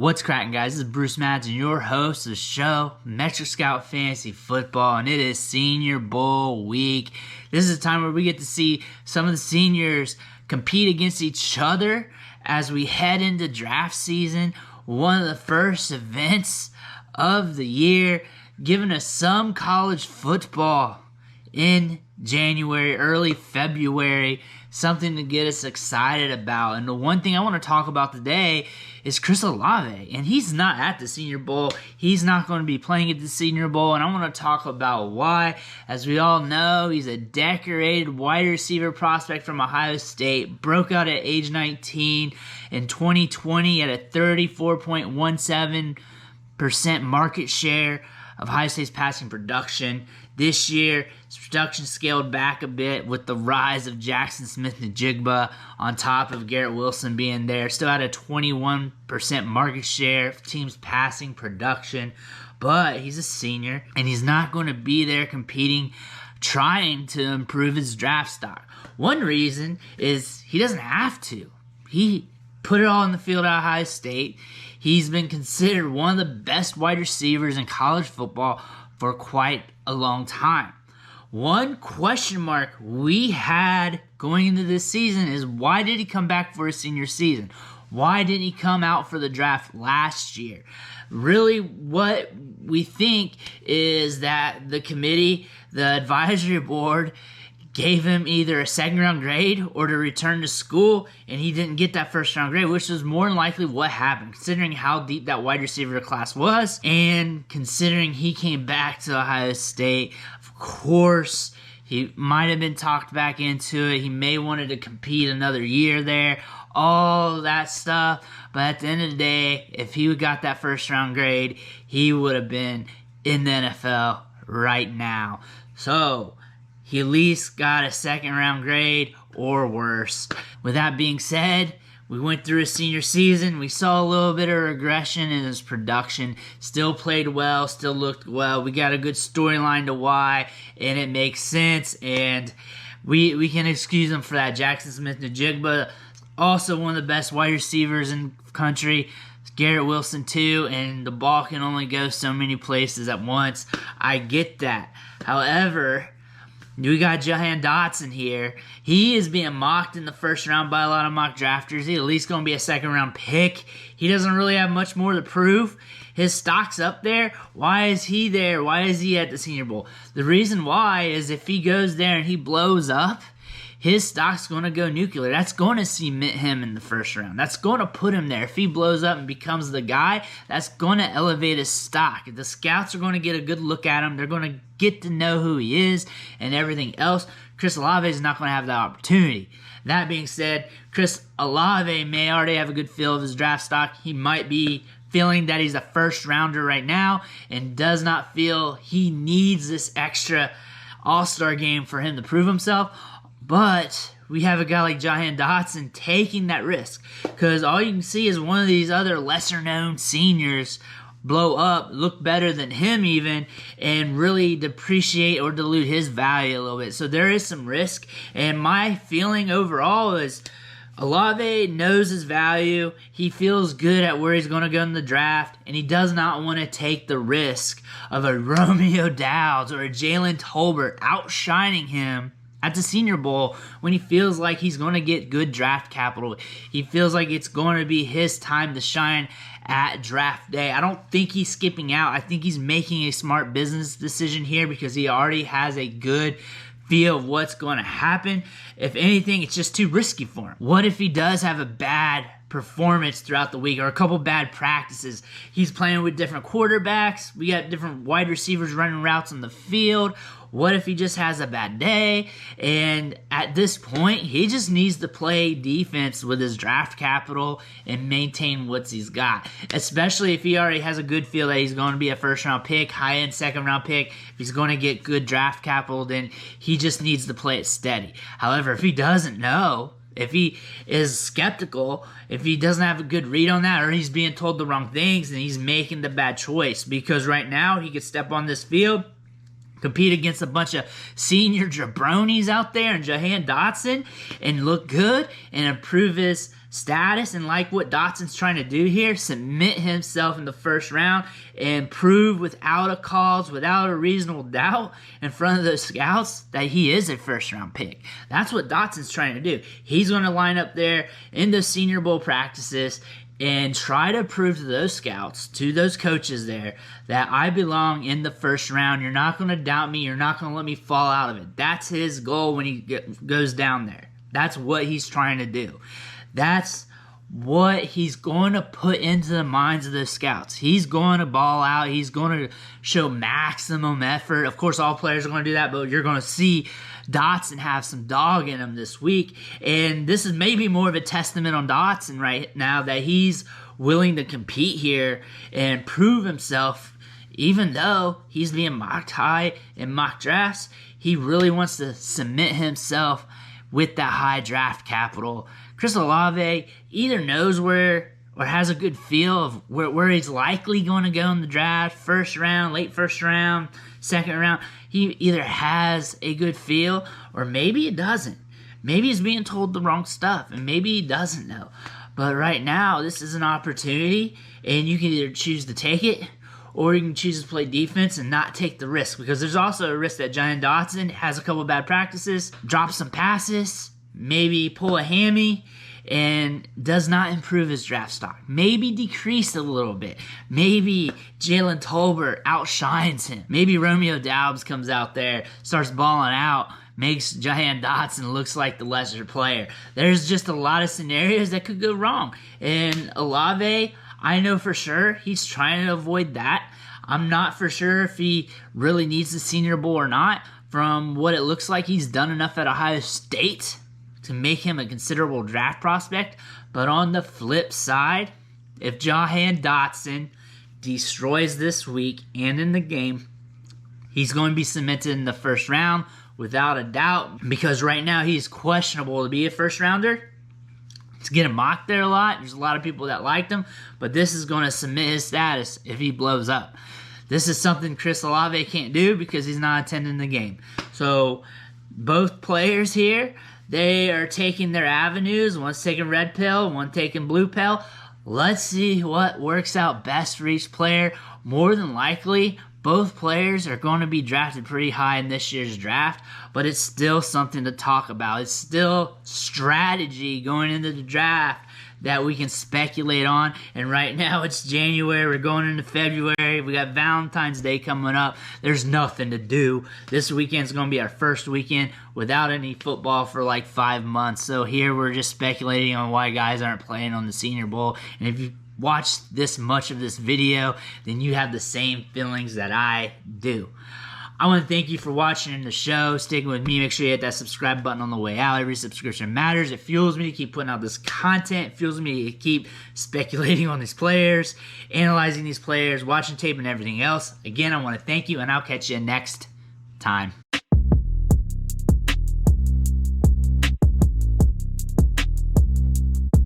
What's cracking, guys? This is Bruce Madsen, your host of the show, Metric Scout Fantasy Football, and it is Senior Bowl week. This is a time where we get to see some of the seniors compete against each other as we head into draft season. One of the first events of the year, giving us some college football in January, early February, something to get us excited about. And the one thing I want to talk about today is Chris Olave, and he's not at the Senior Bowl. He's not going to be playing at the Senior Bowl, and I want to talk about why. As we all know, he's a decorated wide receiver prospect from Ohio State, broke out at age 19 in 2020 at a 34.17% market share of Ohio State's passing production. This year, his production scaled back a bit with the rise of Jackson Smith-Njigba on top of Garrett Wilson being there. Still had a 21% market share of team's passing production, but he's a senior, and he's not going to be there competing, trying to improve his draft stock. One reason is he doesn't have to. He put it all in the field at Ohio State. He's been considered one of the best wide receivers in college football for quite a long time. One question mark we had going into this season is, why did he come back for his senior season? Why didn't he come out for the draft last year? Really, what we think is that the committee, the advisory board, gave him either a second-round grade or to return to school, and he didn't get that first-round grade, which was more than likely what happened, considering how deep that wide receiver class was, and considering he came back to Ohio State. Of course, he might have been talked back into it. He may wanted to compete another year there, all that stuff. But at the end of the day, if he got that first-round grade, he would have been in the NFL right now. So he at least got a second-round grade or worse. With that being said, we went through his senior season. We saw a little bit of regression in his production. Still played well, still looked well. We got a good storyline to why, and it makes sense, and we can excuse him for that. Jackson Smith-Njigba, also one of the best wide receivers in the country. Garrett Wilson too, and the ball can only go so many places at once. I get that. However, we got Jahan Dotson here. He is being mocked in the first round by a lot of mock drafters. He's at least going to be a second-round pick. He doesn't really have much more to prove. His stock's up there. Why is he there? Why is he at the Senior Bowl? The reason why is if he goes there and he blows up, his stock's going to go nuclear. That's going to cement him in the first round. That's going to put him there. If he blows up and becomes the guy, that's going to elevate his stock. The scouts are going to get a good look at him. They're going to get to know who he is and everything else. Chris Olave is not going to have that opportunity. That being said, Chris Olave may already have a good feel of his draft stock. He might be feeling that he's a first rounder right now and does not feel he needs this extra all-star game for him to prove himself. But we have a guy like Jahan Dotson taking that risk, because all you can see is one of these other lesser-known seniors blow up, look better than him even, and really depreciate or dilute his value a little bit. So there is some risk, and my feeling overall is Olave knows his value. He feels good at where he's going to go in the draft, and he does not want to take the risk of a Romeo Dowds or a Jalen Tolbert outshining him at the Senior Bowl when he feels like he's going to get good draft capital. He feels like it's going to be his time to shine at draft day. I don't think he's skipping out. I think he's making a smart business decision here because he already has a good feel of what's going to happen. If anything, it's just too risky for him. What if he does have a bad performance throughout the week or a couple bad practices? He's playing with different quarterbacks. We got different wide receivers running routes on the field. What if he just has a bad day? And at this point, he just needs to play defense with his draft capital and maintain what he's got, especially if he already has a good feel that he's going to be a first-round pick, high-end second-round pick. If he's going to get good draft capital, then he just needs to play it steady. However, if he doesn't know, if he is skeptical, if he doesn't have a good read on that, or he's being told the wrong things, then he's making the bad choice, because right now he could step on this field, compete against a bunch of senior jabronis out there and Jahan Dotson and look good and improve his status, and like what Dotson's trying to do here, submit himself in the first round and prove without a cause, without a reasonable doubt in front of those scouts that he is a first round pick. That's what Dotson's trying to do. He's going to line up there in the Senior Bowl practices and try to prove to those scouts, to those coaches there, that I belong in the first round. You're not going to doubt me. You're not going to let me fall out of it. That's his goal when he goes down there. That's what he's trying to do. That's what he's going to put into the minds of those scouts. He's going to ball out. He's going to show maximum effort. Of course, all players are going to do that, but you're going to see Dotson have some dog in him this week. And this is maybe more of a testament on Dotson right now that he's willing to compete here and prove himself. Even though he's being mocked high in mock drafts, he really wants to cement himself with that high draft capital. Chris Olave either knows where or has a good feel of where he's likely going to go in the draft, first round, late first round, second round. He either has a good feel or maybe he doesn't. Maybe he's being told the wrong stuff and maybe he doesn't know. But right now, this is an opportunity and you can either choose to take it or you can choose to play defense and not take the risk, because there's also a risk that Jahan Dotson has a couple bad practices, drops some passes, maybe pull a hammy, and does not improve his draft stock. Maybe decrease a little bit. Maybe Jalen Tolbert outshines him. Maybe Romeo Doubs comes out there, starts balling out, makes Jahan Dotson looks like the lesser player. There's just a lot of scenarios that could go wrong. And Olave, I know for sure he's trying to avoid that. I'm not for sure if he really needs the Senior Bowl or not. From what it looks like, he's done enough at Ohio State to make him a considerable draft prospect. But on the flip side, if Jahan Dotson destroys this week and in the game, he's going to be cemented in the first round without a doubt, because right now he's questionable to be a first rounder. He's getting mocked there a lot. There's a lot of people that liked him, but this is going to cement his status if he blows up. This is something Chris Olave can't do because he's not attending the game. So both players here, they are taking their avenues. One's taking red pill, one taking blue pill. Let's see what works out best for each player. More than likely, both players are going to be drafted pretty high in this year's draft, but it's still something to talk about. It's still strategy going into the draft that we can speculate on. And right now it's January. We're going into February. We got Valentine's Day coming up. There's nothing to do. This weekend's going to be our first weekend without any football for like 5 months. So here we're just speculating on why guys aren't playing on the Senior Bowl. And if you watch this much of this video, then you have the same feelings that I do. I want to thank you for watching the show, sticking with me. Make sure you hit that subscribe button on the way out. Every subscription matters. It fuels me to keep putting out this content. It fuels me to keep speculating on these players, analyzing these players, watching tape and everything else. Again, I want to thank you, and I'll catch you next time.